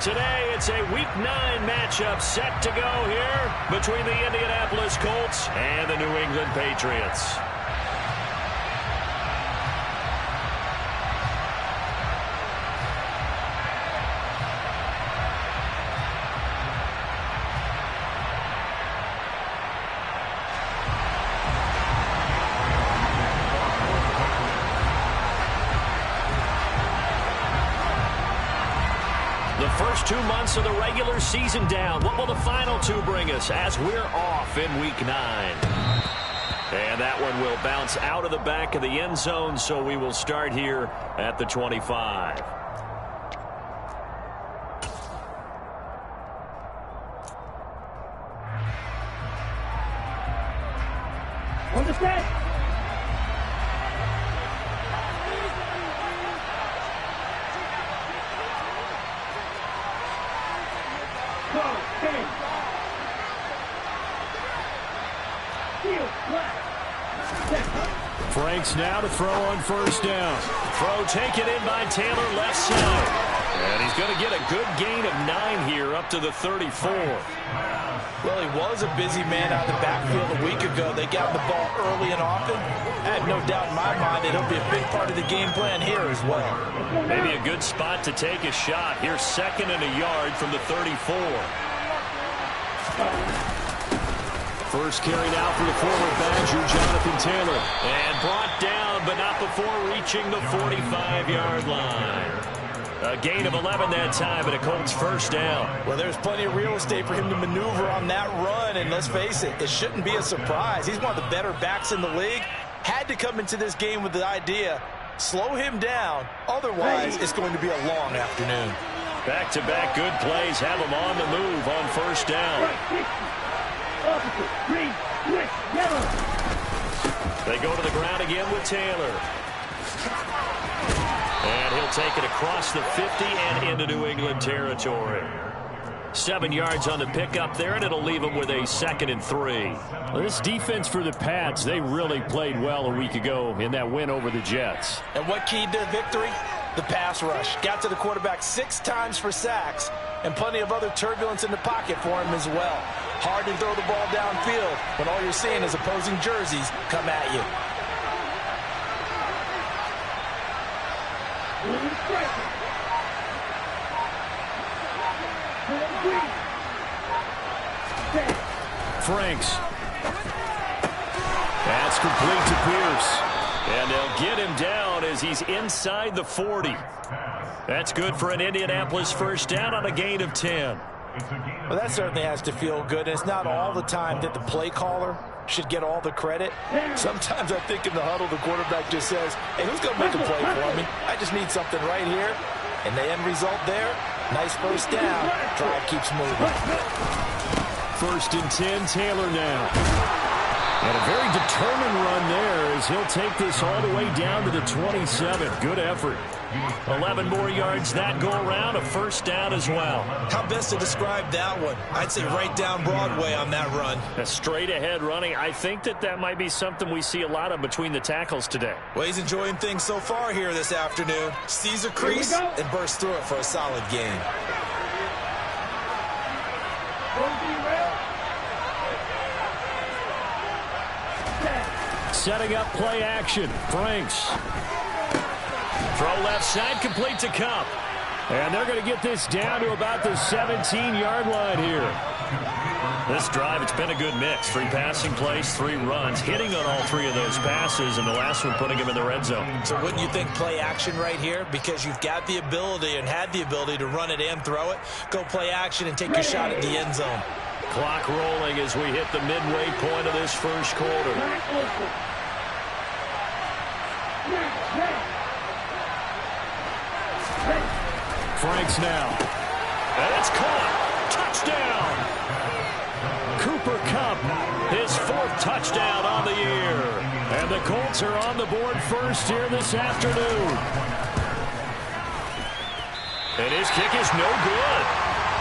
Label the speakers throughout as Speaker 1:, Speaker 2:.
Speaker 1: Today, it's a Week 9 matchup set to go here between the Indianapolis Colts and the New England Patriots. The first 2 months of the regular season down. What will the final two bring us as we're off in Week 9? And that one will bounce out of the back of the end zone, so we will start here at the 25.
Speaker 2: On the set.
Speaker 1: Franks now to throw on first down. Throw taken in by Taylor left side. And he's going to get a good gain of 9 here up to the 34.
Speaker 3: Well, he was a busy man out of the backfield a week ago. They got the ball early and often. I have no doubt in my mind that he'll be a big part of the game plan here as well.
Speaker 1: Maybe a good spot to take a shot. Here's 2nd and a yard from the 34. First carry now for the former Badger, Jonathan Taylor. And brought down, but not before reaching the 45-yard line. A gain of 11 that time, and a Colts first down.
Speaker 3: Well, there's plenty of real estate for him to maneuver on that run, and let's face it, it shouldn't be a surprise. He's one of the better backs in the league. Had to come into this game with the idea, slow him down, otherwise it's going to be a long afternoon.
Speaker 1: Back-to-back good plays have him on the move on first down. They go to the ground again with Taylor. And he'll take it across the 50 and into New England territory. 7 yards on the pickup there, and it'll leave him with a 2nd and 3. Well, this defense for the Pats, they really played well a week ago in that win over the Jets.
Speaker 3: And what keyed their victory? The pass rush. Got to the quarterback 6 times for sacks, and plenty of other turbulence in the pocket for him as well. Hard to throw the ball downfield when all you're seeing is opposing jerseys come at you.
Speaker 1: Franks. That's complete to Pierce. And they'll get him down as he's inside the 40. That's good for an Indianapolis first down on a gain of 10.
Speaker 3: Well, that certainly has to feel good. And it's not all the time that the play caller should get all the credit. Sometimes I think in the huddle, the quarterback just says, hey, who's going to make a play for me? I just need something right here. And the end result there, nice first down. Drive keeps moving.
Speaker 1: 1st and 10, Taylor now. And a very determined run there as he'll take this all the way down to the 27. Good effort. 11 more yards that go around, a first down as well.
Speaker 3: How best to describe that one? I'd say right down Broadway on that run.
Speaker 1: A straight ahead running. I think that might be something we see a lot of between the tackles today.
Speaker 3: Well, he's enjoying things so far here this afternoon. Sees a crease and bursts through it for a solid gain.
Speaker 1: Setting up play action. Franks. Throw left side, complete to Cup. And they're going to get this down to about the 17-yard line here. This drive, it's been a good mix. 3 passing plays, 3 runs, hitting on all 3 of those passes, and the last one putting him in the red zone.
Speaker 3: So wouldn't you think play action right here? Because you've got the ability and had the ability to run it and throw it. Go play action and take your shot at the end zone.
Speaker 1: Clock rolling as we hit the midway point of this first quarter. Franks now. And it's caught. Touchdown. Cooper Kupp, his 4th touchdown on the year. And the Colts are on the board first here this afternoon. And his kick is no good.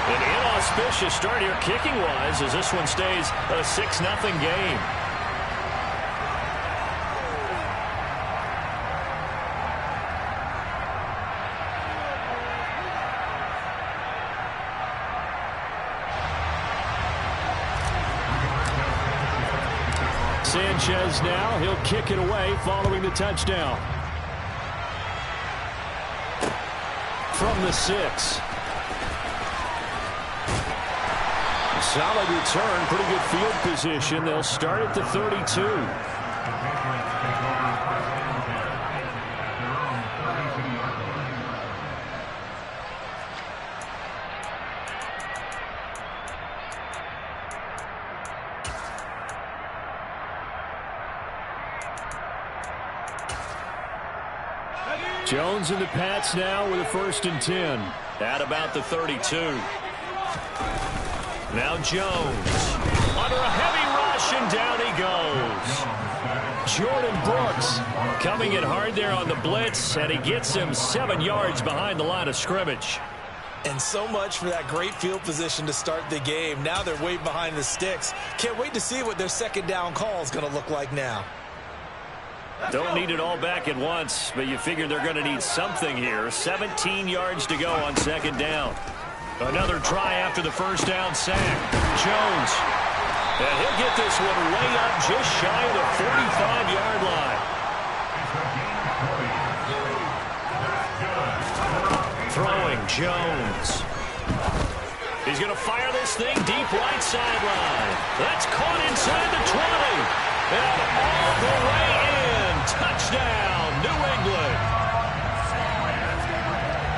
Speaker 1: An inauspicious start here kicking-wise as this one stays a 6-0 game. Sanchez now, he'll kick it away following the touchdown. From the 6. Solid return, pretty good field position. They'll start at the 32. Jones and the Pats now with a 1st and 10. At about the 32. Now Jones. Under a heavy rush, and down he goes. Jordan Brooks coming in hard there on the blitz, and he gets him 7 yards behind the line of scrimmage.
Speaker 3: And so much for that great field position to start the game. Now they're way behind the sticks. Can't wait to see what their 2nd down call is going to look like now.
Speaker 1: Don't need it all back at once, but you figure they're going to need something here. 17 yards to go on 2nd down. Another try after the 1st down sack. Jones. And he'll get this one way up just shy of the 45-yard line. Throwing Jones. He's going to fire this thing deep right sideline. That's caught inside the 20. And all the way in. Touchdown, New England.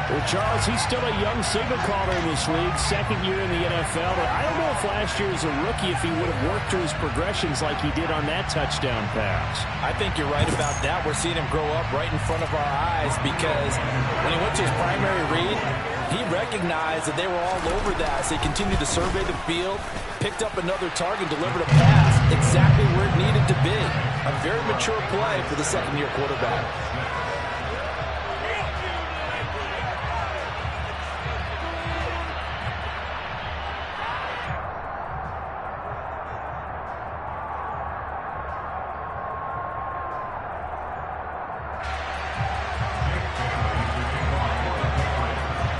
Speaker 1: Well, Charles, he's still a young signal caller in this league, 2nd year in the NFL. But I don't know if last year as a rookie, if he would have worked through his progressions like he did on that touchdown pass.
Speaker 3: I think you're right about that. We're seeing him grow up right in front of our eyes because when he went to his primary read, he recognized that they were all over that. So he continued to survey the field, picked up another target, delivered a pass exactly where it needed to be. A very mature play for the 2nd-year quarterback.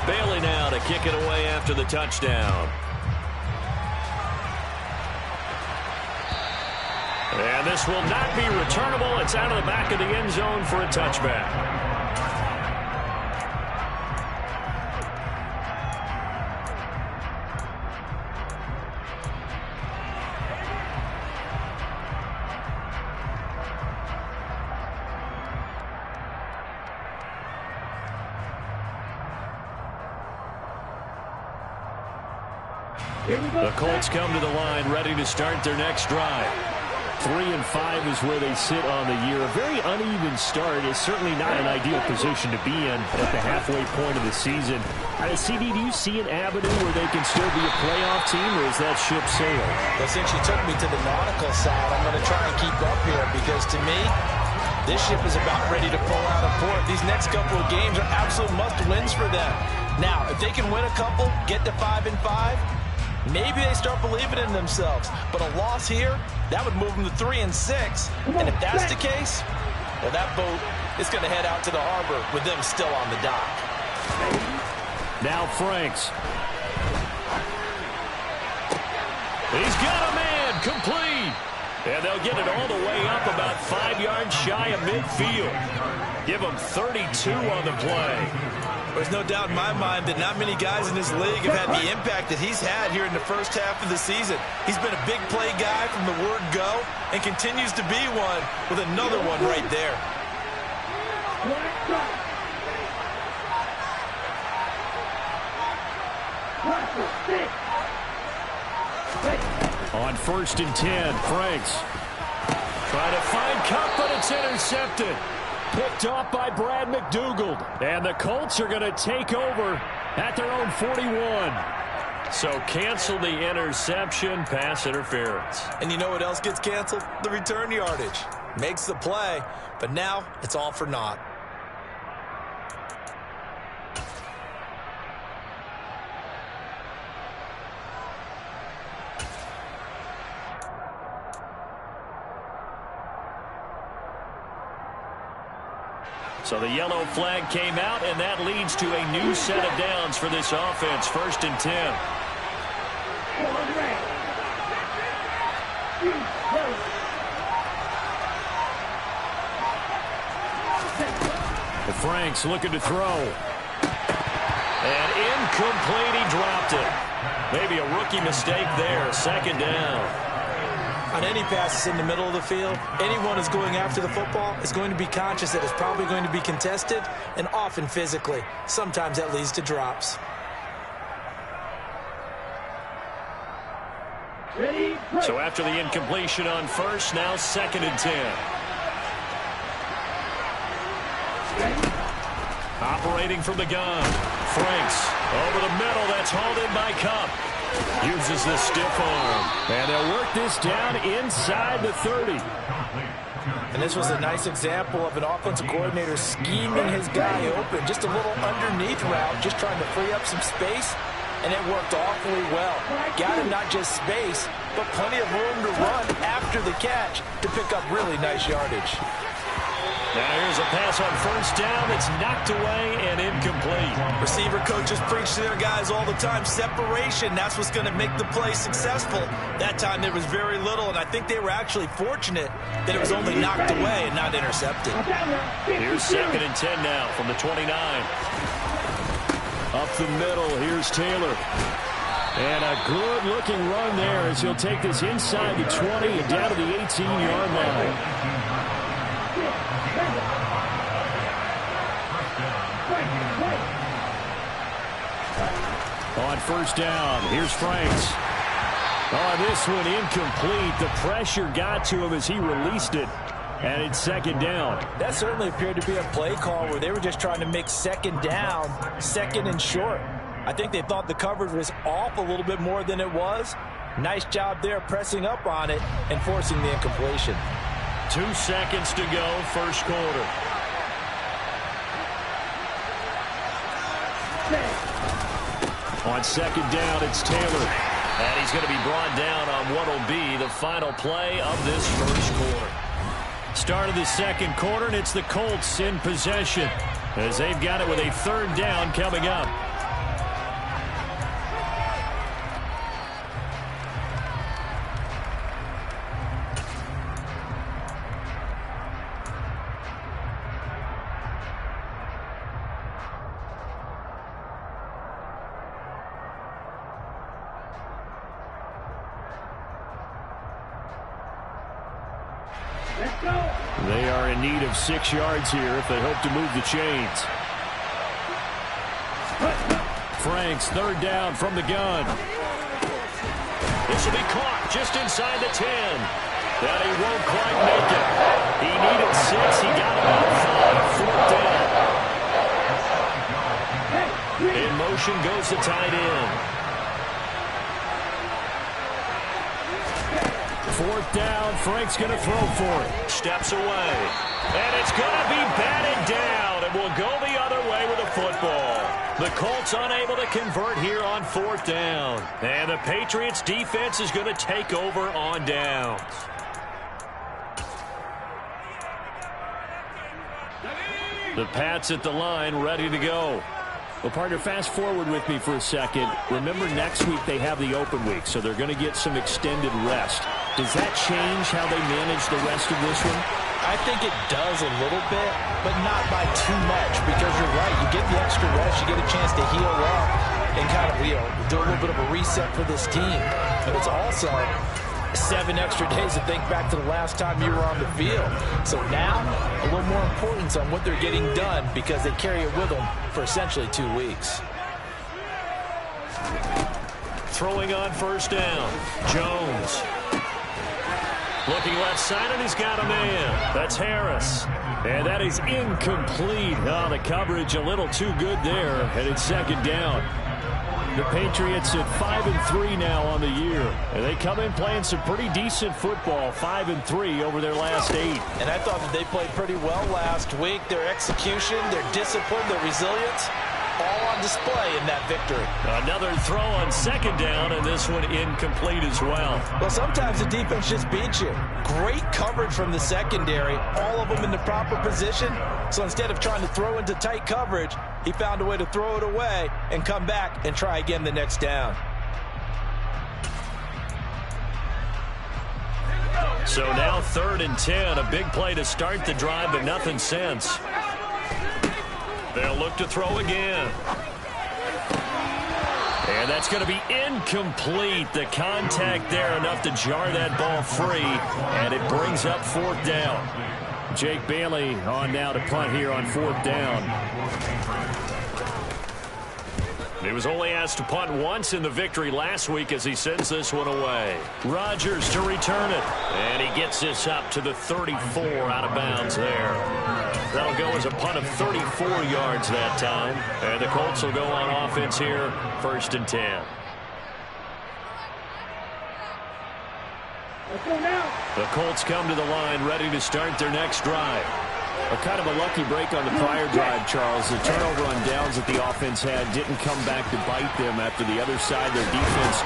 Speaker 1: Bailey now to kick it away after the touchdown. And this will not be returnable. It's out of the back of the end zone for a touchback. The Colts come to the line ready to start their next drive. 3-5 is where they sit on the year. A very uneven start is certainly not an ideal position to be in at the halfway point of the season. CD, do you see an avenue where they can still be a playoff team, or is that ship sailed?
Speaker 3: Well, since you took me to the nautical side, I'm going to try and keep up here because to me, this ship is about ready to pull out of port. These next couple of games are absolute must-wins for them. Now, if they can win a couple, get to 5-5, maybe they start believing in themselves. But a loss here, that would move them to 3-6. And if that's the case, well, that boat is going to head out to the harbor with them still on the dock.
Speaker 1: Now Franks. He's got a man, complete. And they'll get it all the way up about 5 yards shy of midfield. Give him 32 on the play.
Speaker 3: There's no doubt in my mind that not many guys in this league have had the impact that he's had here in the first half of the season. He's been a big play guy from the word go and continues to be one with another one right there.
Speaker 1: On 1st and 10, Franks. Trying to find Cup, but it's intercepted. Picked off by Brad McDougald. And the Colts are going to take over at their own 41. So cancel the interception, pass interference.
Speaker 3: And you know what else gets canceled? The return yardage. Makes the play, but now it's all for naught.
Speaker 1: So the yellow flag came out, and that leads to a new set of downs for this offense. 1st and 10. Franks looking to throw. And incomplete, he dropped it. Maybe a rookie mistake there, second down.
Speaker 3: On any passes in the middle of the field, anyone who's going after the football is going to be conscious that it's probably going to be contested, and often physically. Sometimes that leads to drops.
Speaker 1: So after the incompletion on first, now 2nd and 10. Operating from the gun. Franks over the middle. That's hauled in by Cup. Uses the stiff arm. And they'll work this down inside the 30.
Speaker 3: And this was a nice example of an offensive coordinator scheming his guy open. Just a little underneath route, just trying to free up some space. And it worked awfully well. Got him not just space, but plenty of room to run after the catch to pick up really nice yardage.
Speaker 1: Now here's a pass on first down that's knocked away and incomplete.
Speaker 3: Receiver coaches preach to their guys all the time. Separation, that's what's going to make the play successful. That time there was very little, and I think they were actually fortunate that it was only knocked away and not intercepted.
Speaker 1: Here's 2nd and 10 now from the 29. Up the middle, here's Taylor. And a good-looking run there as he'll take this inside the 20 and down to the 18-yard line. On first down, here's Franks. On this one, incomplete. The pressure got to him as he released it. And it's 2nd down.
Speaker 3: That certainly appeared to be a play call where they were just trying to make 2nd down, 2nd and short. I think they thought the coverage was off a little bit more than it was. Nice job there pressing up on it and forcing the incompletion.
Speaker 1: 2 seconds to go, first quarter. On 2nd down, it's Taylor. And he's going to be brought down on what will be the final play of this first quarter. Start of the 2nd quarter, and it's the Colts in possession as they've got it with a 3rd down coming up. They are in need of 6 yards here if they hope to move the chains. Franks, 3rd down from the gun. This will be caught just inside the 10. But he won't quite make it. He needed 6. He got about 5. 4th down. In motion goes the tight end. 4th down, Frank's going to throw for it. Steps away. And it's going to be batted down. And will go the other way with the football. The Colts unable to convert here on 4th down. And the Patriots defense is going to take over on downs. The Pats at the line, ready to go. Well, partner, fast forward with me for a second. Remember, next week they have the open week, so they're going to get some extended rest. Does that change how they manage the rest of this one?
Speaker 3: I think it does a little bit, but not by too much, because you're right. You get the extra rest, you get a chance to heal up and kind of, do a little bit of a reset for this team. But it's also 7 extra days to think back to the last time you were on the field. So now, a little more importance on what they're getting done because they carry it with them for essentially 2 weeks.
Speaker 1: Throwing on first down, Jones. Looking left side, and he's got a man. That's Harris. And that is incomplete. Oh, the coverage a little too good there, and it's 2nd down. The Patriots at 5-3 now on the year. And they come in playing some pretty decent football, 5-3 over their last 8.
Speaker 3: And I thought that they played pretty well last week. Their execution, their discipline, their resilience, all on display in that victory.
Speaker 1: Another throw on 2nd down, and this one incomplete as well.
Speaker 3: Well, sometimes the defense just beats you. Great coverage from the secondary, all of them in the proper position. So instead of trying to throw into tight coverage, he found a way to throw it away and come back and try again the next down.
Speaker 1: So now 3rd and 10, a big play to start the drive, but nothing since. They'll look to throw again. And that's going to be incomplete. The contact there enough to jar that ball free, and it brings up 4th down. Jake Bailey on now to punt here on 4th down. He was only asked to punt once in the victory last week as he sends this one away. Rodgers to return it. And he gets this up to the 34 out of bounds there. That'll go as a punt of 34 yards that time. And the Colts will go on offense here, 1st and 10.
Speaker 2: Let's go now.
Speaker 1: The Colts come to the line ready to start their next drive. A kind of a lucky break on the prior drive, Charles. The turnover on downs that the offense had didn't come back to bite them after the other side. Their defense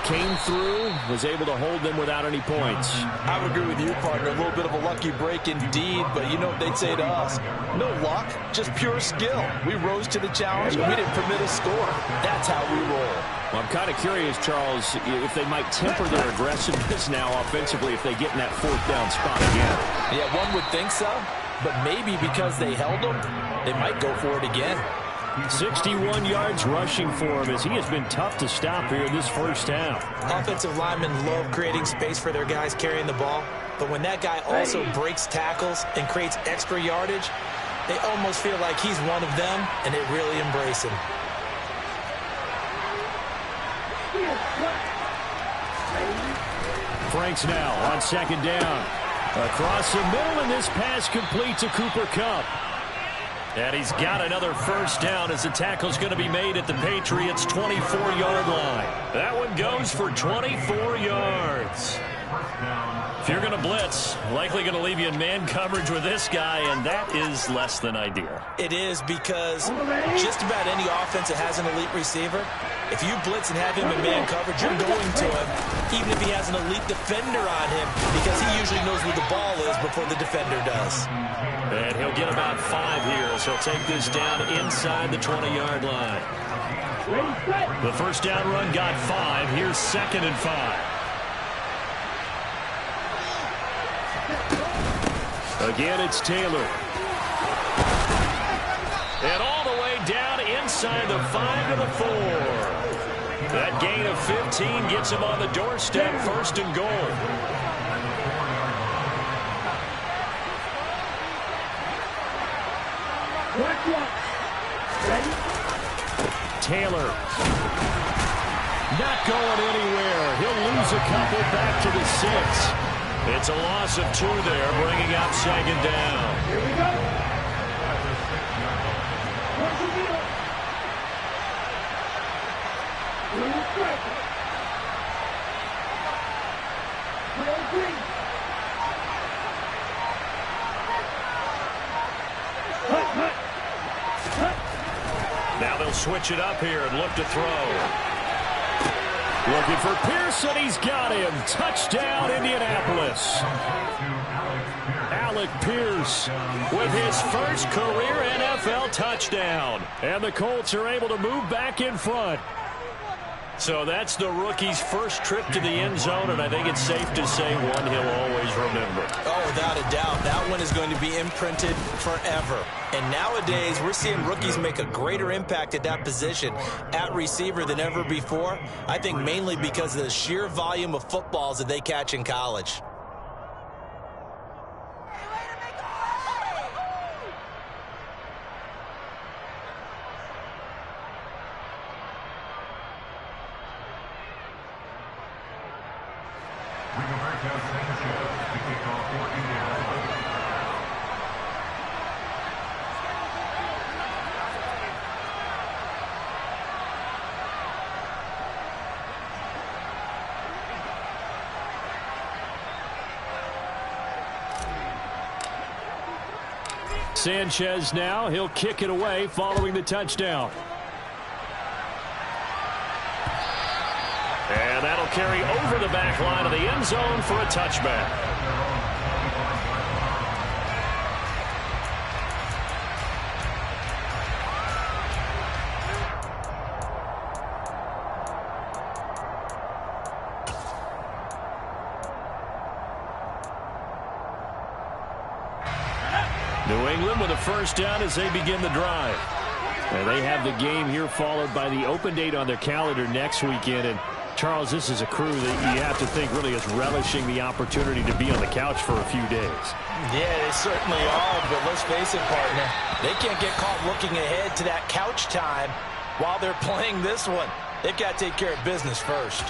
Speaker 1: came through, was able to hold them without any points.
Speaker 3: I would agree with you, partner. A little bit of a lucky break indeed, but you know what they'd say to us? No luck, just pure skill. We rose to the challenge, and we didn't permit a score. That's how we roll.
Speaker 1: Well, I'm kind of curious, Charles, if they might temper their aggressiveness now offensively if they get in that 4th down spot again.
Speaker 3: Yeah, one would think so. But maybe because they held him, they might go for it again.
Speaker 1: 61 yards rushing for him as he has been tough to stop here this first half.
Speaker 4: Offensive linemen love creating space for their guys carrying the ball. But when that guy also breaks tackles and creates extra yardage, they almost feel like he's one of them, and they really embrace him.
Speaker 1: Franks now on 2nd down. Across the middle, and this pass complete to Cooper Kupp. And he's got another 1st down as the tackle's going to be made at the Patriots' 24-yard line. That one goes for 24 yards. If you're going to blitz, likely going to leave you in man coverage with this guy, and that is less than ideal.
Speaker 4: It is because just about any offense that has an elite receiver, if you blitz and have him in man coverage, you're going to him, even if he has an elite defender on him, because he usually knows where the ball is before the defender does.
Speaker 1: And he'll get about 5 here, so he'll take this down inside the 20-yard line. The 1st down run got 5. Here's 2nd and 5. Again, it's Taylor. And all the way down inside the 5 to the 4. That gain of 15 gets him on the doorstep, 1st and goal. Taylor. Not going anywhere. He'll lose a couple back to the 6. It's a loss of 2 there, bringing up 2nd down.
Speaker 2: Here we go.
Speaker 1: Now they'll switch it up here and look to throw. Looking for Pearson. He's got him. Touchdown, Indianapolis. Alec Pierce with his first career NFL touchdown. And the Colts are able to move back in front. So that's the rookie's first trip to the end zone, and I think it's safe to say one he'll always remember.
Speaker 4: Oh, without a doubt. That one is going to be imprinted forever. And nowadays, we're seeing rookies make a greater impact at that position at receiver than ever before. I think mainly because of the sheer volume of footballs that they catch in college.
Speaker 1: Sanchez now. He'll kick it away following the touchdown. And that'll carry over the back line of the end zone for a touchback. New England with a first down as they begin the drive. And they have the game here followed by the open date on their calendar next weekend. And Charles, this is a crew that you have to think really is relishing the opportunity to be on the couch for a few days.
Speaker 3: Yeah, they certainly are, but let's face it, partner. They can't get caught looking ahead to that couch time while they're playing this one. They've got to take care of business first.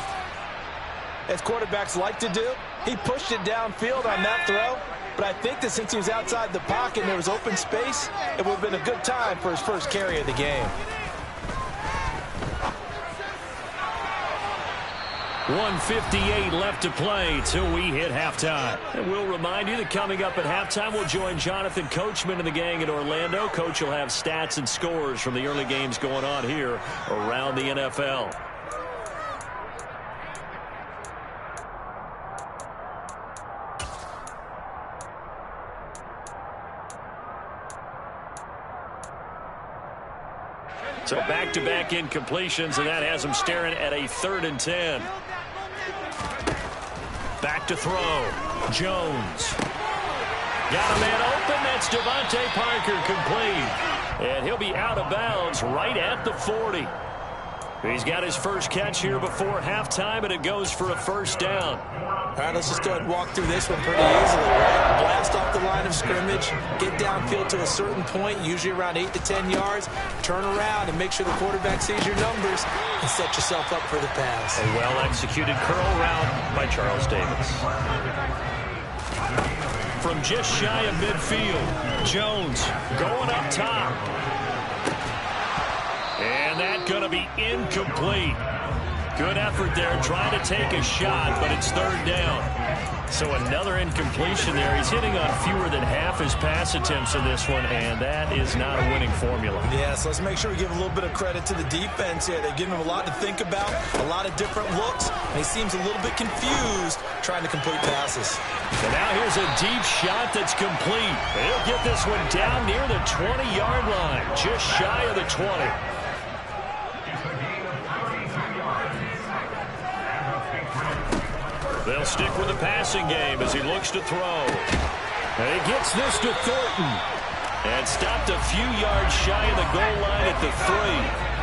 Speaker 3: As quarterbacks like to do, he pushed it downfield on that throw, but I think that since he was outside the pocket and there was open space, it would have been a good time for his first carry of the game.
Speaker 1: 1:58 left to play till we hit halftime. And we'll remind you that coming up at halftime, we'll join Jonathan Coachman and the gang in Orlando. Coach will have stats and scores from the early games going on here around the NFL. So back-to-back incompletions, and that has them staring at a 3rd and 10. Back to throw. Jones. Got a man open. That's Devontae Parker complete. And he'll be out of bounds right at the 40. He's got his first catch here before halftime, and it goes for a first down.
Speaker 4: All right, let's just go ahead and walk through this one pretty easily, right? Blast off the line of scrimmage, get downfield to a certain point, usually around 8 to 10 yards, turn around and make sure the quarterback sees your numbers and set yourself up for the pass.
Speaker 1: A well-executed curl route by Charles Davis. From just shy of midfield, Jones going up top. And that's going to be incomplete. Good effort there trying to take a shot, but it's 3rd down. So another incompletion there. He's hitting on fewer than half his pass attempts in this one, and that is not a winning formula.
Speaker 4: Yeah, so let's make sure we give a little bit of credit to the defense here. They've given him a lot to think about, a lot of different looks, and he seems a little bit confused trying to complete passes.
Speaker 1: And now here's a deep shot that's complete. He'll get this one down near the 20-yard line, just shy of the 20. They'll stick with the passing game as he looks to throw. And he gets this to Thornton. And stopped a few yards shy of the goal line at the 3.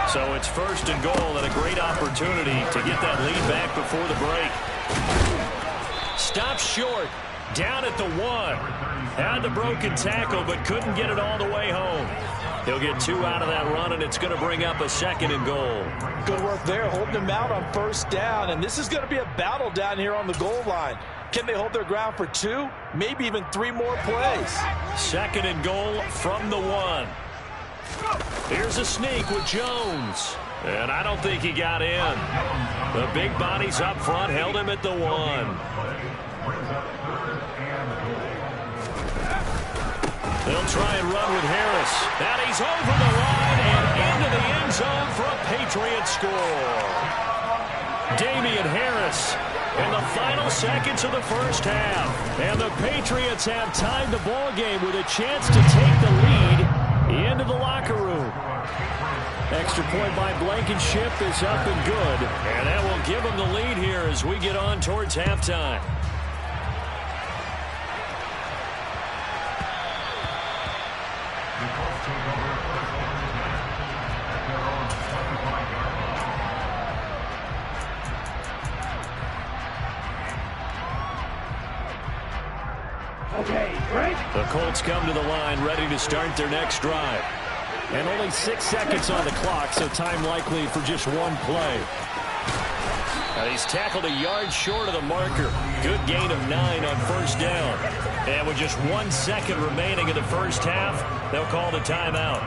Speaker 1: So it's 1st and goal and a great opportunity to get that lead back before the break. Stopped short. Down at the 1. Had the broken tackle but couldn't get it all the way home. He'll get 2 out of that run, and it's going to bring up a 2nd and goal.
Speaker 3: Good work there, holding him out on 1st down, and this is going to be a battle down here on the goal line. Can they hold their ground for 2, maybe even 3 more plays?
Speaker 1: 2nd and goal from the 1. Here's a sneak with Jones, and I don't think he got in. The big bodies up front held him at the 1. They'll try and run with Harris. And he's over the line and into the end zone for a Patriots score. Damian Harris in the final seconds of the first half. And the Patriots have tied the ball game with a chance to take the lead into the locker room. Extra point by Blankenship is up and good. And that will give them the lead here as we get on towards halftime. The Colts come to the line ready to start their next drive. And only 6 seconds on the clock, so time likely for just 1 play. And he's tackled a yard short of the marker. Good gain of 9 on 1st down. And with just 1 second remaining in the first half, they'll call the timeout.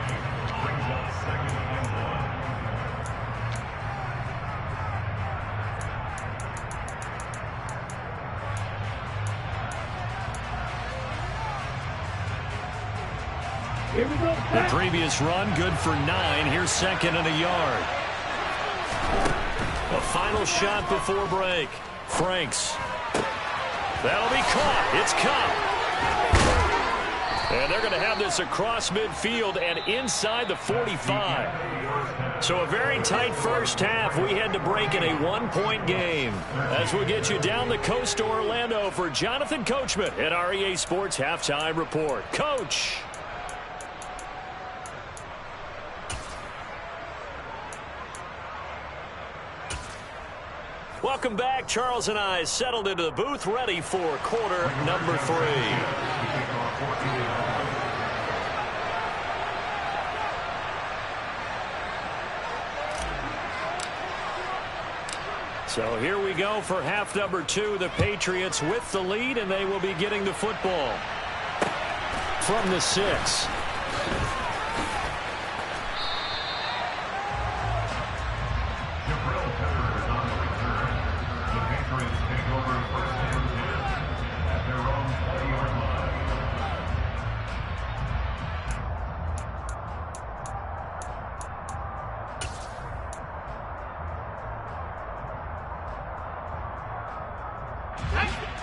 Speaker 2: Here we go.
Speaker 1: The previous run, good for 9. Here's 2nd and a yard. A final shot before break. Franks. That'll be caught. It's caught. And they're going to have this across midfield and inside the 45. So a very tight first half. We had to break in a 1-point game. As we'll get you down the coast to Orlando for Jonathan Coachman at our EA Sports Halftime Report. Coach. Welcome back. Charles and I settled into the booth, ready for quarter number 3. So here we go for half number 2. The Patriots with the lead, and they will be getting the football from the 6.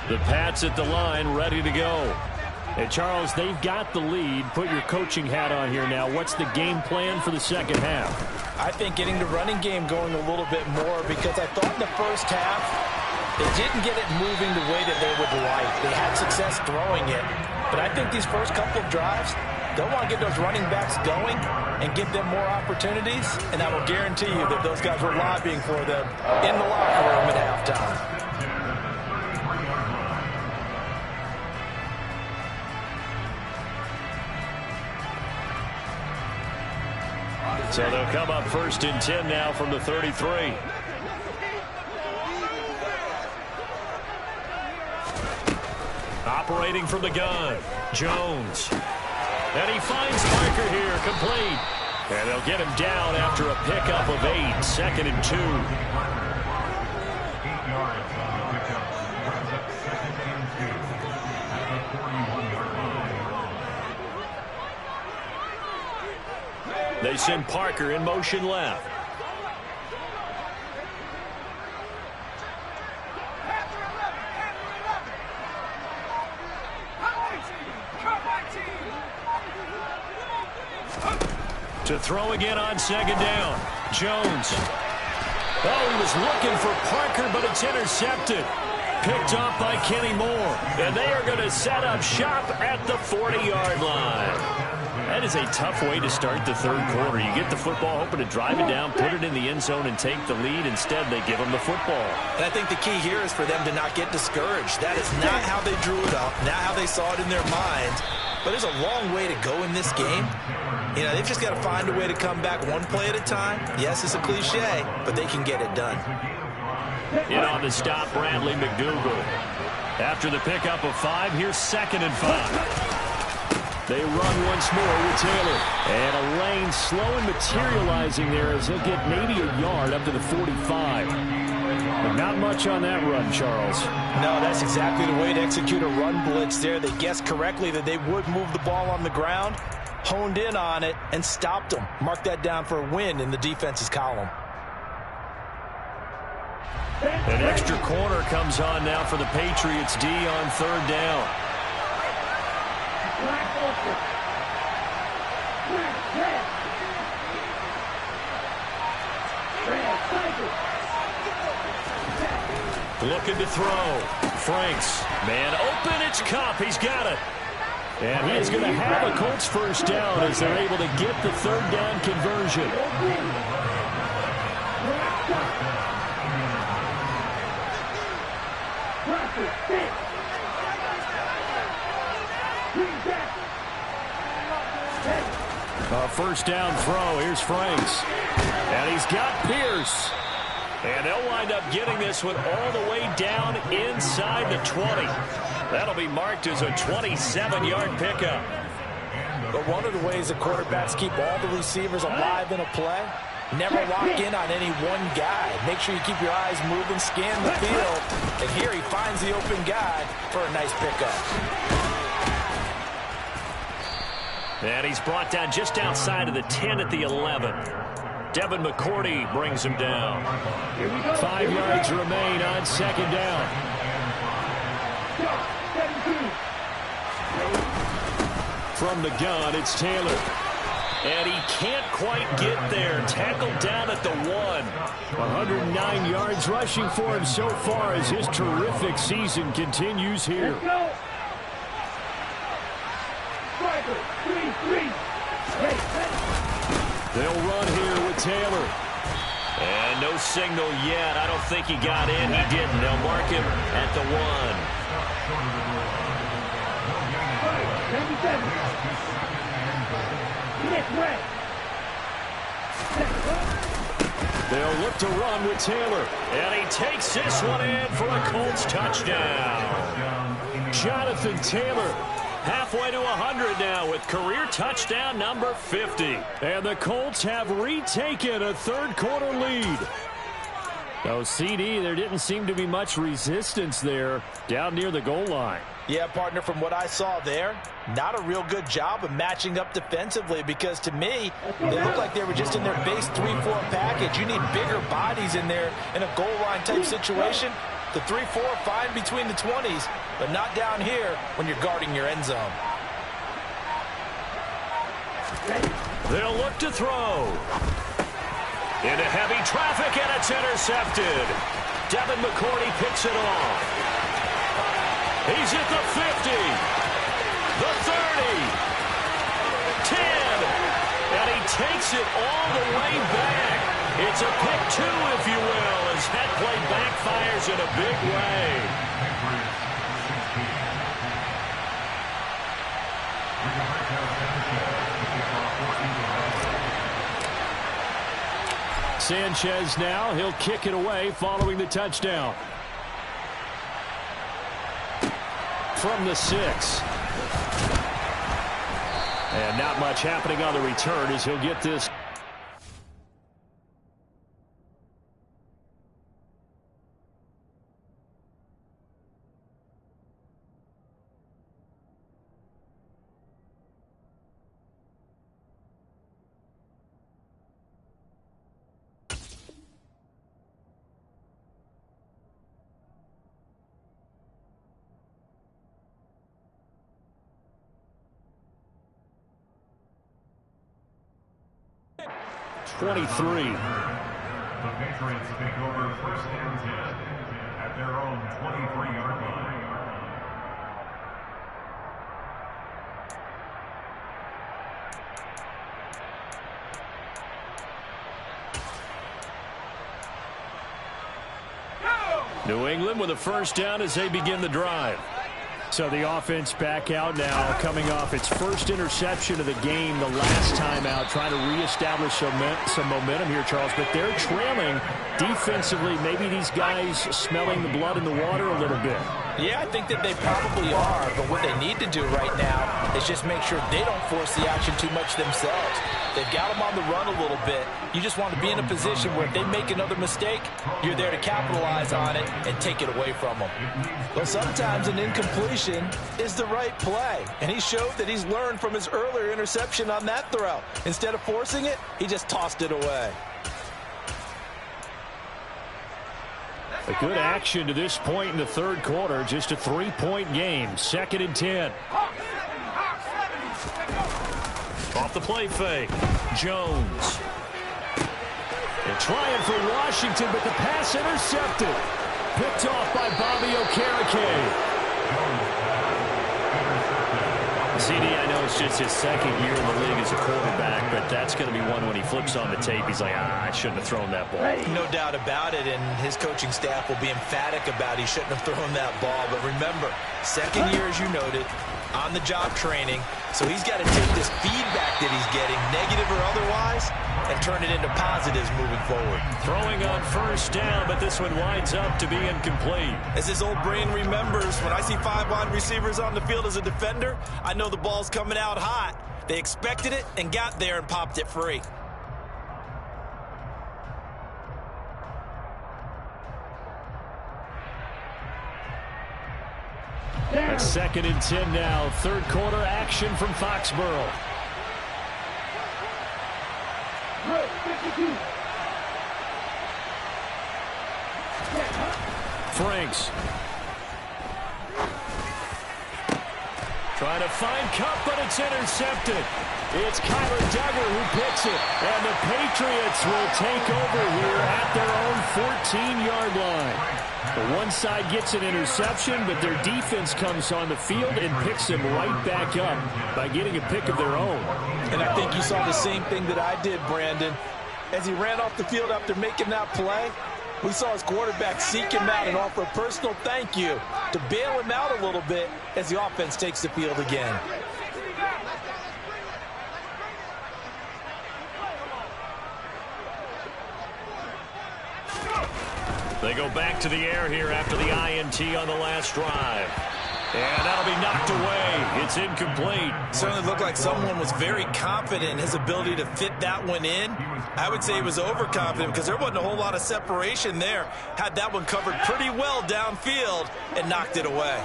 Speaker 1: The Pats at the line, ready to go. Hey, Charles, they've got the lead. Put your coaching hat on here now. What's the game plan for the second half?
Speaker 3: I think getting the running game going a little bit more, because I thought in the first half they didn't get it moving the way that they would like. They had success throwing it, but I think these first couple of drives, they'll want to get those running backs going and give them more opportunities, and I will guarantee you that those guys were lobbying for them in the locker room at halftime.
Speaker 1: So they'll come up 1st and 10 now from the 33. Operating from the gun, Jones. And he finds Parker here, complete. And they'll get him down after a pickup of 8, 2nd and 2.
Speaker 5: 8 yards on the pickup. Brings up 2nd and 2 at the 41-yard line.
Speaker 1: They send Parker in motion left. To throw again on 2nd down. Jones. Oh, he was looking for Parker, but it's intercepted. Picked off by Kenny Moore. And they are going to set up shop at the 40-yard line. That is a tough way to start the third quarter. You get the football, hoping to drive it down, put it in the end zone, and take the lead. Instead, they give them the football.
Speaker 4: And I think the key here is for them to not get discouraged. That is not how they drew it up, not how they saw it in their minds. But there's a long way to go in this game. You know, they've just got to find a way to come back one play at a time. Yes, it's a cliche, but they can get it done.
Speaker 1: In on the stop, Bradley McDougal. After the pickup of 5, here's 2nd and 5. They run once more with Taylor. And a lane slow and materializing there as he'll get maybe a yard up to the 45. But not much on that run, Charles.
Speaker 3: No, that's exactly the way to execute a run blitz there. They guessed correctly that they would move the ball on the ground, honed in on it, and stopped them. Mark that down for a win in the defense's column.
Speaker 1: An extra corner comes on now for the Patriots D on 3rd down. Looking to throw. Franks. Man open, it's Cup. He's got it. And he is going to have a Colts first down as they're able to get the 3rd down conversion. A first down throw. Here's Franks. And he's got Pierce. And they'll wind up getting this one all the way down inside the 20. That'll be marked as a 27-yard pickup.
Speaker 3: But one of the ways the quarterbacks keep all the receivers alive in a play, never lock in on any one guy. Make sure you keep your eyes moving, scan the field. And here he finds the open guy for a nice pickup.
Speaker 1: And he's brought down just outside of the 10 at the 11. Devin McCourty brings him down. 5 yards remain on 2nd down. From the gun, it's Taylor. And he can't quite get there. Tackled down at the 1. 109 yards rushing for him so far as his terrific season continues here. They'll run here with Taylor. And And no signal yet. I don't think he got in. He didn't. They'll mark him at the 1. They'll look to run with Taylor. And he takes this one in for a Colts touchdown. Jonathan Taylor halfway to 100 now with career touchdown number 50. And the Colts have retaken a third-quarter lead. Oh, CD, there didn't seem to be much resistance there down near the goal line.
Speaker 3: Yeah, partner, from what I saw there, not a real good job of matching up defensively because to me, they looked like they were just in their base 3-4 package. You need bigger bodies in there in a goal line type situation. The 3-4 fine between the 20s, but not down here when you're guarding your end zone.
Speaker 1: They'll look to throw. Into heavy traffic, and it's intercepted. Devin McCourty picks it off. He's at the 50, the 30, 10, and he takes it all the way back. It's a pick two, if you will, as that play backfires in a big way. Sanchez now, he'll kick it away following the touchdown. From the 6. And not much happening on the return as he'll get this.
Speaker 5: The Patriots take over first and 10 at their own 23-yard line.
Speaker 1: New England with a first down as they begin the drive. So the offense back out now, coming off its first interception of the game the last time out, trying to reestablish some momentum here, Charles. But they're trailing defensively. Maybe these guys smelling the blood in the water a little bit.
Speaker 3: Yeah, I think that they probably are. But what they need to do right now is just make sure they don't force the action too much themselves. They've got them on the run a little bit. You just want to be in a position where if they make another mistake, you're there to capitalize on it and take it away from them. But sometimes an incompletion is the right play. And he showed that he's learned from his earlier interception on that throw. Instead of forcing it, he just tossed it away.
Speaker 1: A good action to this point in the third quarter. Just a 3-point game. 2nd and 10. Off the play fake. Jones. They're trying for Washington, but the pass intercepted. Picked off by Bobby Wk9. CD, I know it's just his second year in the league as a quarterback, but that's going to be one when he flips on the tape. He's like, I shouldn't have thrown that ball.
Speaker 3: No doubt about it, and his coaching staff will be emphatic about he shouldn't have thrown that ball. But remember, second year, as you noted, on-the-job training, so he's got to take this feedback that he's getting, negative or otherwise, and turn it into positives moving forward.
Speaker 1: Throwing on first down, but this one winds up to be incomplete.
Speaker 3: As his old brain remembers, when I see 5 wide receivers on the field as a defender, I know the ball's coming out hot. They expected it and got there and popped it free.
Speaker 1: That's 2nd and 10 now. Third quarter action from Foxborough. Franks. Trying to find Cup, but it's intercepted. It's Kyler Duggar who picks it. And the Patriots will take over here at their own 14-yard line. The one side gets an interception, but their defense comes on the field and picks them right back up by getting a pick of their own.
Speaker 3: And I think you saw the same thing that I did, Brandon. as he ran off the field after making that play. We saw his quarterback seek him out and offer a personal thank you to bail him out a little bit as the offense takes the field again.
Speaker 1: They go back to the air here after the INT on the last drive. And that'll be knocked away. It's incomplete.
Speaker 4: Certainly looked like someone was very confident in his ability to fit that one in. I would say he was overconfident because there wasn't a whole lot of separation there. Had that one covered pretty well downfield and knocked it away.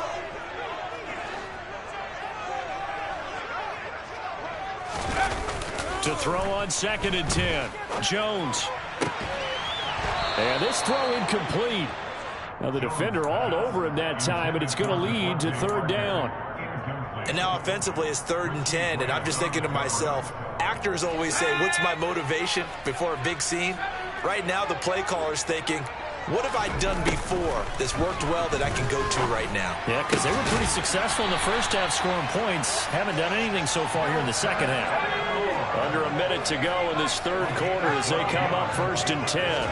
Speaker 1: To throw on 2nd and 10. Jones. And this throw incomplete. Now the defender all over him that time, and it's going to lead to 3rd down.
Speaker 4: And now offensively it's 3rd and 10, and I'm just thinking to myself, actors always say, what's my motivation before a big scene? Right now the play caller's thinking, what have I done before that's worked well that I can go to right now?
Speaker 1: Yeah, because they were pretty successful in the first half scoring points. Haven't done anything so far here in the second half. Under a minute to go in this 3rd quarter as they come up 1st and 10.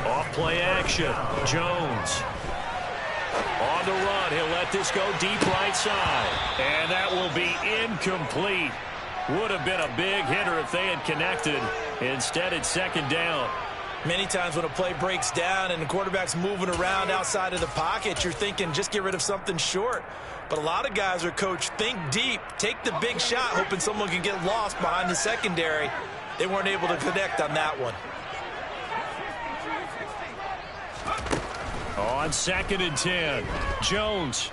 Speaker 1: Off play action. Jones. On the run. He'll let this go deep right side. And that will be incomplete. Would have been a big hitter if they had connected. Instead, it's 2nd down.
Speaker 4: Many times when a play breaks down and the quarterback's moving around outside of the pocket, you're thinking just get rid of something short. But a lot of guys are coached, think deep, take the big shot, hoping someone can get lost behind the secondary. They weren't able to connect on that one.
Speaker 1: On 2nd and 10, Jones.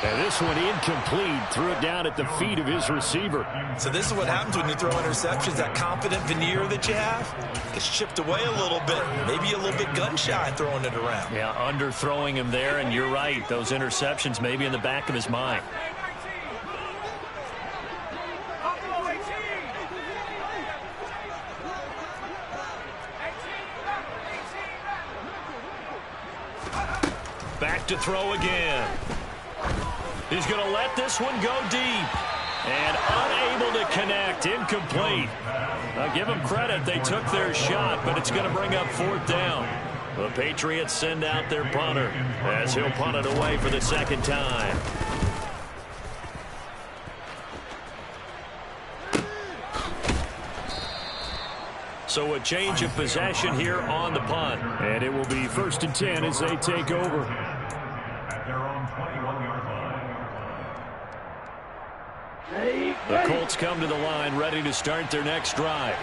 Speaker 1: And this one incomplete. Threw it down at the feet of his receiver.
Speaker 4: So this is what happens when you throw interceptions. That confident veneer that you have gets chipped away a little bit. Maybe a little bit gun-shy throwing it around.
Speaker 1: Yeah, underthrowing him there, and you're right. Those interceptions maybe in the back of his mind. Back to throw again. He's going to let this one go deep. And unable to connect. Incomplete. I'll give them credit. They took their shot, but it's going to bring up 4th down. The Patriots send out their punter as he'll punt it away for the 2nd time. So a change of possession here on the punt. And it will be 1st and 10 as they take over.
Speaker 5: At their own 21-yard line.
Speaker 1: The Colts come to the line ready to start their next drive.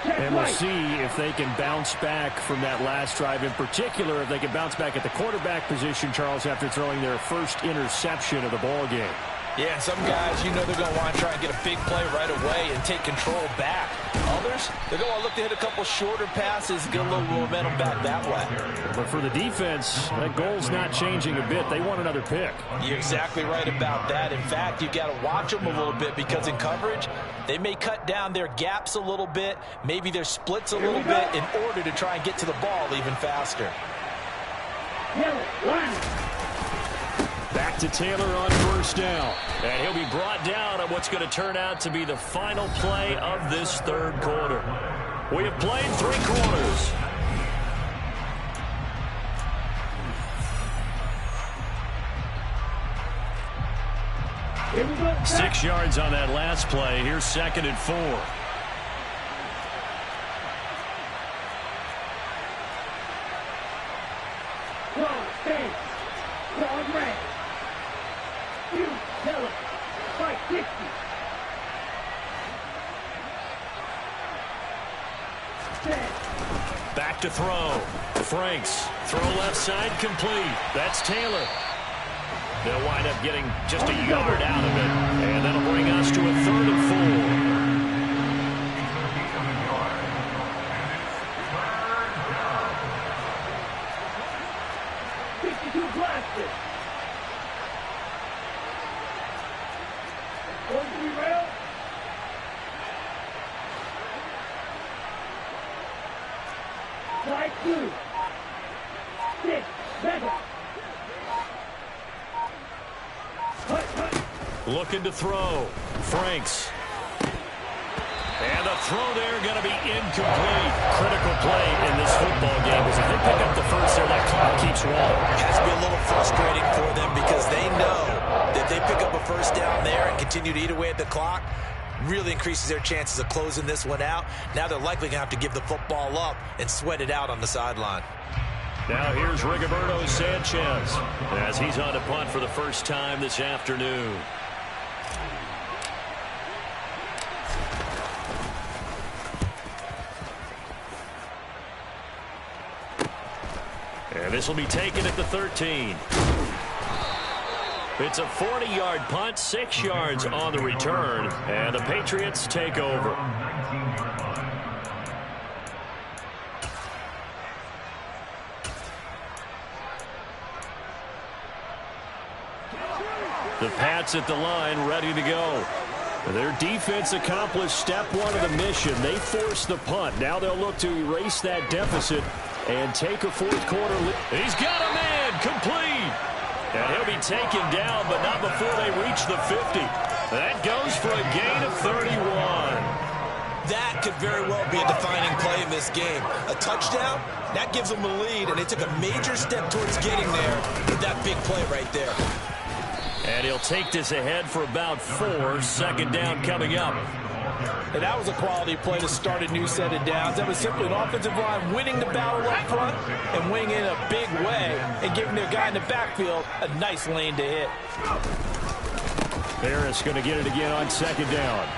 Speaker 1: And we'll see if they can bounce back from that last drive. In particular, if they can bounce back at the quarterback position, Charles, after throwing their first interception of the ball game.
Speaker 3: Yeah, some guys, you know they're going to want to try and get a big play right away and take control back. Others, they're going to look to hit a couple shorter passes, get a little momentum back that way.
Speaker 1: But for the defense, that goal's not changing a bit. They want another pick.
Speaker 3: You're exactly right about that. In fact, you've got to watch them a little bit because in coverage, they may cut down their gaps a little bit, maybe their splits a little bit in order to try and get to the ball even faster.
Speaker 1: Back to Taylor on 1st down. And he'll be brought down on what's going to turn out to be the final play of this 3rd quarter. We have played 3 quarters.
Speaker 2: Here we go.
Speaker 1: 6 yards on that last play. Here's 2nd and 4.
Speaker 2: Wrong, stay. Wrong, red. You, Taylor. Fight 60.
Speaker 1: Back to throw. Franks. Throw left side complete. That's Taylor. They'll wind up getting just a yard out of it. And that'll bring us to a 3rd and 4.
Speaker 2: Slide 2. 6. Mega.
Speaker 1: Looking to throw. Franks. And the throw there going to be incomplete. Critical play in this football game is if they pick up the first there, that clock keeps rolling.
Speaker 4: It has to be a little frustrating for them because they know that if they pick up a first down there and continue to eat away at the clock, really increases their chances of closing this one out. Now they're likely going to have to give the football up and sweat it out on the sideline.
Speaker 1: Now here's Rigoberto Sanchez as he's on to punt for the first time this afternoon. And this will be taken at the 13. It's a 40-yard punt, 6 yards on the return, and the Patriots take over. The Pats at the line, ready to go. Their defense accomplished step one of the mission. They forced the punt. Now they'll look to erase that deficit and take a fourth quarter lead. He's got a man, complete. And he'll be taken down, but not before they reach the 50. That goes for a gain of 31.
Speaker 4: That could very well be a defining play in this game. A touchdown, that gives them the lead, and they took a major step towards getting there with that big play right there.
Speaker 1: And he'll take this ahead for about 4. Second down coming up.
Speaker 3: And that was a quality play to start a new set of downs. That was simply an offensive line winning the battle up front and winning in a big way and giving their guy in the backfield a nice lane to hit.
Speaker 1: Harris going to get it again on second down.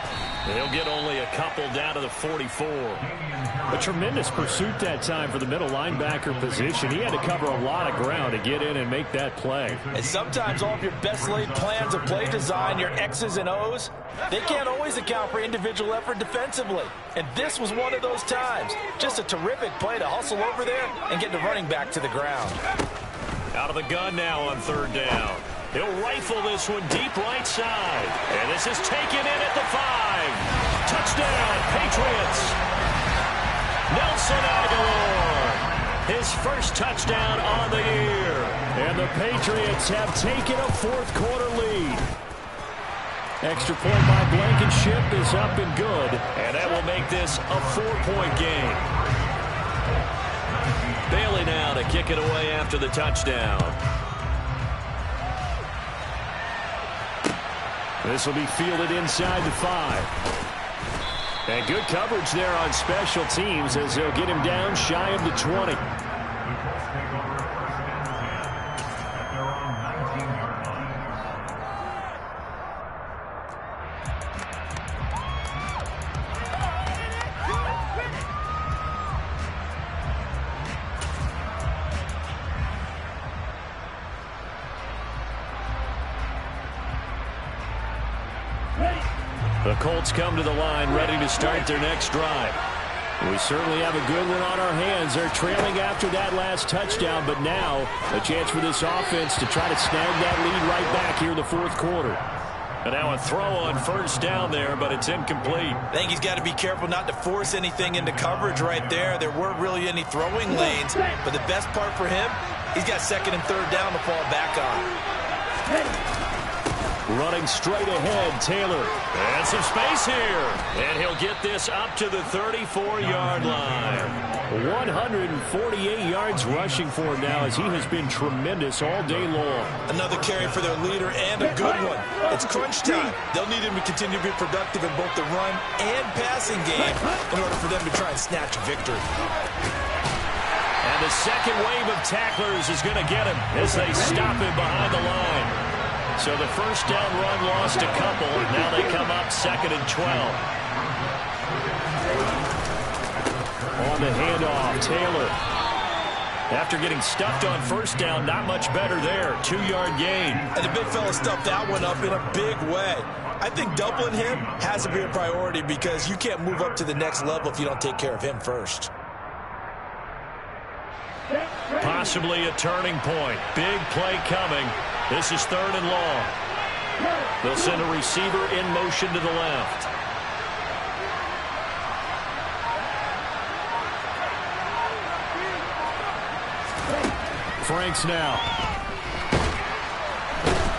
Speaker 1: He'll get only a couple down to the 44. A tremendous pursuit that time for the middle linebacker position. He had to cover a lot of ground to get in and make that play.
Speaker 3: And sometimes all of your best laid plans of play design, your X's and O's, they can't always account for individual effort defensively. And this was one of those times. Just a terrific play to hustle over there and get the running back to the ground.
Speaker 1: Out of the gun now on third down. He'll rifle this one deep right side. And this is taken in at the 5. Touchdown, Patriots. Nelson Aguilar. His first touchdown on the year. And the Patriots have taken a fourth quarter lead. Extra point by Blankenship is up and good. And that will make this a 4-point game. Bailey now to kick it away after the touchdown. This will be fielded inside the 5. And good coverage there on special teams as they'll get him down shy of the 20. The Colts come to the line ready to start their next drive. We certainly have a good one on our hands. They're trailing after that last touchdown, but now a chance for this offense to try to snag that lead right back here in the fourth quarter. And now a throw on first down there, but it's incomplete.
Speaker 4: I think he's got to be careful not to force anything into coverage right there. There weren't really any throwing lanes, but the best part for him, he's got second and third down to fall back on.
Speaker 1: Running straight ahead, Taylor. And some space here. And he'll get this up to the 34-yard line. 148 yards rushing for him now as he has been tremendous all day long.
Speaker 4: Another carry for their leader and a good one. It's crunch time. They'll need him to continue to be productive in both the run and passing game in order for them to try and snatch victory.
Speaker 1: And the second wave of tacklers is going to get him as they stop him behind the line. So the first down run lost a couple, and now they come up second and 12. On the handoff, Taylor. After getting stuffed on first down, not much better there. 2-yard gain.
Speaker 4: And the big fella stuffed that one up in a big way. I think doubling him has to be a priority because you can't move up to the next level if you don't take care of him first.
Speaker 1: Possibly a turning point. Big play coming. This is third and long. They'll send a receiver in motion to the left. Franks now.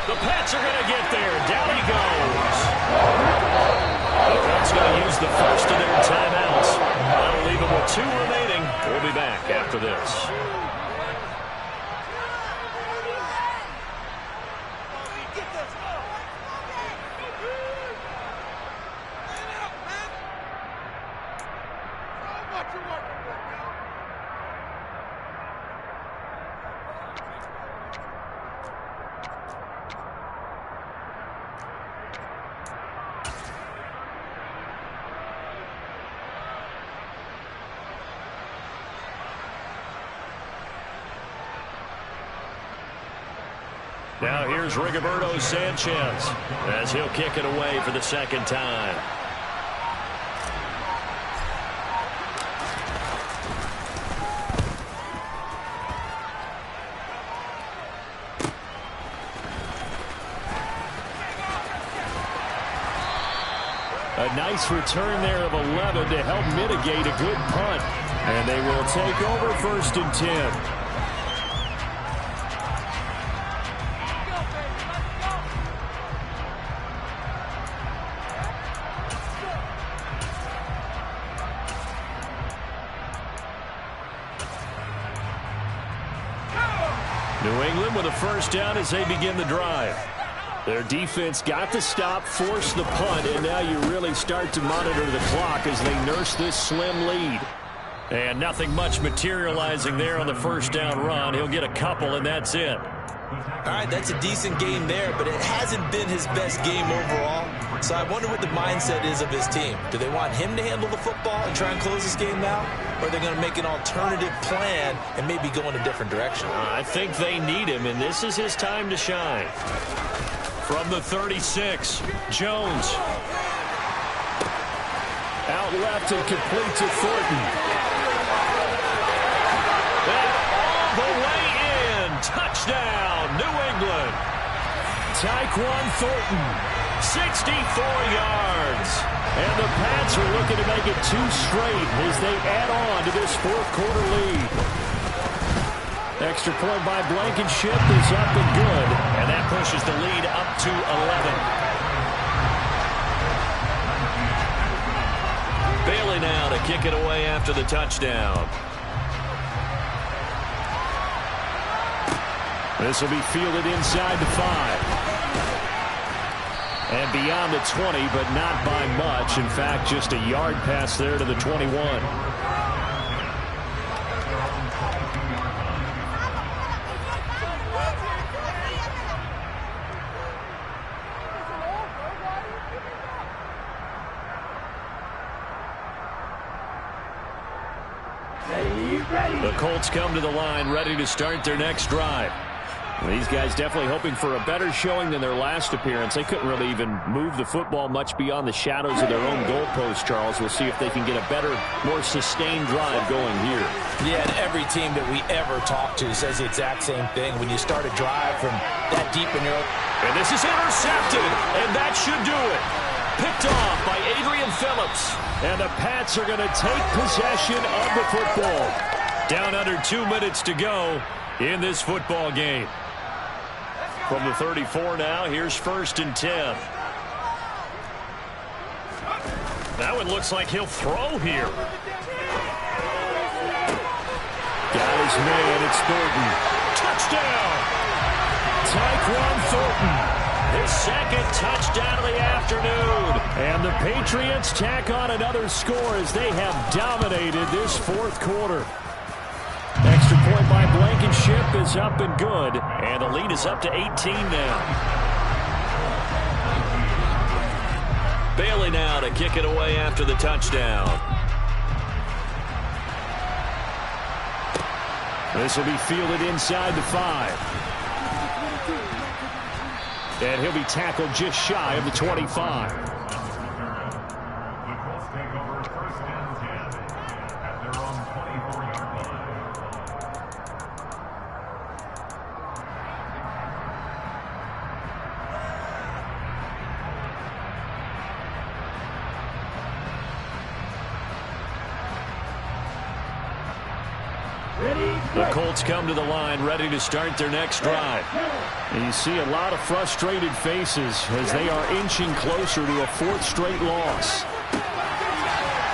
Speaker 1: The Pats are going to get there. Down he goes. That's going to use the first of their timeouts. That'll leave them with 2 remaining. We'll be back after this. Now here's Rigoberto Sanchez as he'll kick it away for the second time. A nice return there of 11 to help mitigate a good punt. And they will take over 1st and 10. New England with a first down as they begin the drive. Their defense got the stop, forced the punt, and now you really start to monitor the clock as they nurse this slim lead. And nothing much materializing there on the first down run. He'll get a couple, and that's it.
Speaker 4: All right, that's a decent game there, but it hasn't been his best game overall. So I wonder what the mindset is of his team. Do they want him to handle the football and try and close this game out? Or are they going to make an alternative plan and maybe go in a different direction?
Speaker 1: I think they need him, and this is his time to shine. From the 36, Jones. Out left and complete to Thornton. And all the way in. Touchdown, New England. Tyquan Thornton, 64 yards. And the Pats are looking to make it 2 straight as they add on to this 4th quarter lead. Extra point by Blankenship is up and good. And that pushes the lead up to 11. Bailey now to kick it away after the touchdown. This will be fielded inside the 5. And beyond the 20, but not by much. In fact, just a yard pass there to the 21. The Colts come to the line, ready to start their next drive. These guys definitely hoping for a better showing than their last appearance. They couldn't really even move the football much beyond the shadows of their own goalpost, Charles. We'll see if they can get a better, more sustained drive going here.
Speaker 3: Yeah, and every team that we ever talk to says the exact same thing. When you start a drive from that deep in your...
Speaker 1: And this is intercepted, and that should do it. Picked off by Adrian Phillips. And the Pats are going to take possession of the football. Down under 2 minutes to go in this football game. From the 34 now, here's 1st and 10. That one looks like he'll throw here. Got his man, it's Thornton. Touchdown! Tyquan Thornton. His 2nd touchdown of the afternoon. And the Patriots tack on another score as they have dominated this 4th quarter. Extra point by Blankenship is up and good. And the lead is up to 18 now. Bailey now to kick it away after the touchdown. This will be fielded inside the 5. And he'll be tackled just shy of the 25.
Speaker 5: The Colts take over 1st and 10 at their own 24-yard line.
Speaker 1: The Colts come to the line ready to start their next drive. And you see a lot of frustrated faces as they are inching closer to a 4th straight loss.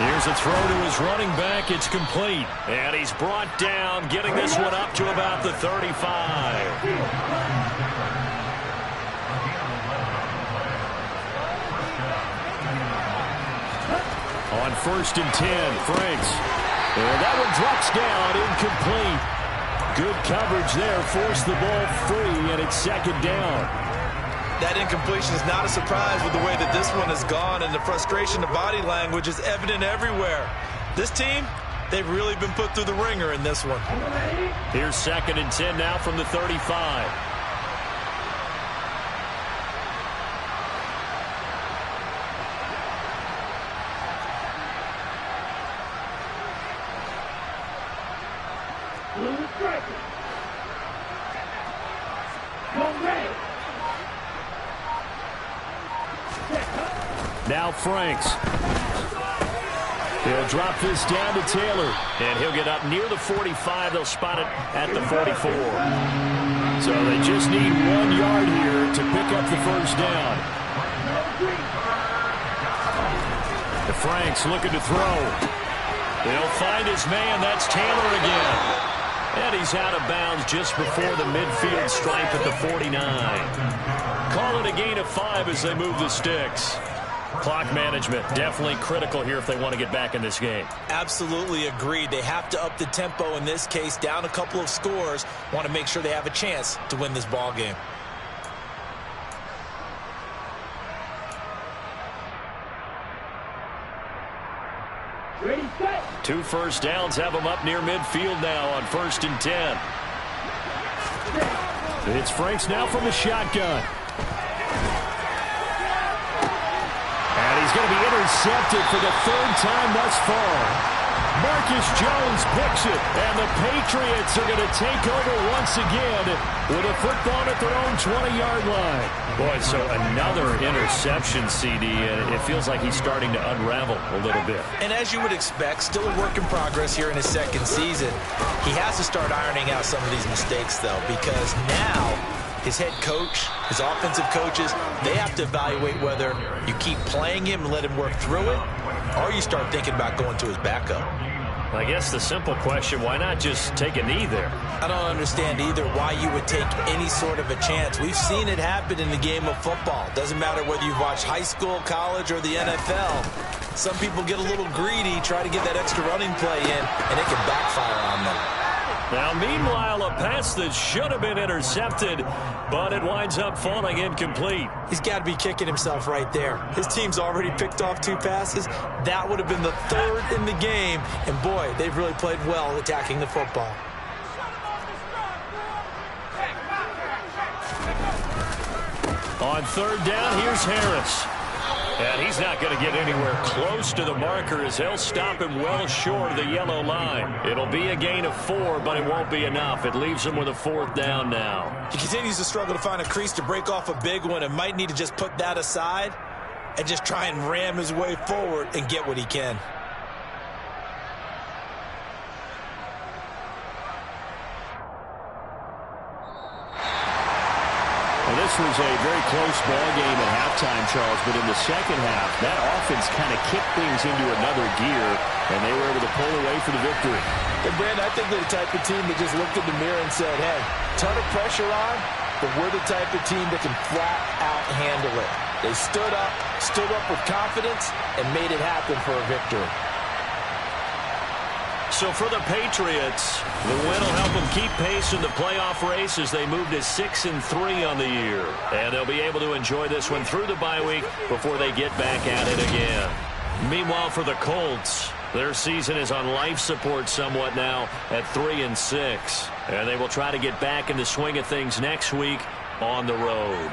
Speaker 1: Here's a throw to his running back. It's complete. And he's brought down, getting this one up to about the 35. On 1st and 10, Franks. And that one drops down, incomplete. Good coverage there, forced the ball free, and it's 2nd down.
Speaker 4: That incompletion is not a surprise with the way that this one has gone, and the frustration, the body language is evident everywhere. This team, they've really been put through the ringer in this one.
Speaker 1: Here's 2nd and 10 now from the 35. Now Franks. He'll drop this down to Taylor, and he'll get up near the 45. They'll spot it at the 44. So they just need 1 yard here to pick up the 1st down. The Franks looking to throw. He'll find his man. That's Taylor again. And he's out of bounds just before the midfield stripe at the 49. Call it a gain of 5 as they move the sticks. Clock management, definitely critical here if they want to get back in this game.
Speaker 4: Absolutely agreed. They have to up the tempo in this case, down a couple of scores. Want to make sure they have a chance to win this ball game.
Speaker 2: Ready, set.
Speaker 1: 2 first downs have them up near midfield now on 1st and 10. It's Franks now from the shotgun. And he's going to be intercepted for the 3rd time thus far. Marcus Jones picks it, and the Patriots are going to take over once again with a football at their own 20-yard line. Boy, so another interception, CD, and it feels like he's starting to unravel a little bit.
Speaker 4: And as you would expect, still a work in progress here in his 2nd season. He has to start ironing out some of these mistakes, though, because now his head coach, his offensive coaches, they have to evaluate whether you keep playing him and let him work through it, or you start thinking about going to his backup.
Speaker 1: I guess the simple question, why not just take a knee there?
Speaker 4: I don't understand either why you would take any sort of a chance. We've seen it happen in the game of football. Doesn't matter whether you've watched high school, college, or the NFL. Some people get a little greedy, try to get that extra running play in, and it can backfire on them.
Speaker 1: Now, meanwhile, a pass that should have been intercepted, but it winds up falling incomplete.
Speaker 4: He's got to be kicking himself right there. His team's already picked off 2 passes. That would have been the 3rd in the game. And, boy, they've really played well attacking the football.
Speaker 1: On 3rd down, here's Harris. And he's not going to get anywhere close to the marker as they'll stop him well short of the yellow line. It'll be a gain of 4, but it won't be enough. It leaves him with a 4th down now.
Speaker 4: He continues to struggle to find a crease to break off a big one and might need to just put that aside and just try and ram his way forward and get what he can.
Speaker 1: Well, this was a very close ball game at halftime, Charles, but in the 2nd half, that offense kind of kicked things into another gear, and they were able to pull away for the victory.
Speaker 3: And, Brandon, I think they're the type of team that just looked in the mirror and said, hey, ton of pressure on, but we're the type of team that can flat out handle it. They stood up with confidence, and made it happen for a victory.
Speaker 1: So for the Patriots, the win will help them keep pace in the playoff race as they move to 6-3 on the year. And they'll be able to enjoy this one through the bye week before they get back at it again. Meanwhile, for the Colts, their season is on life support somewhat now at 3-6. And they will try to get back in the swing of things next week on the road.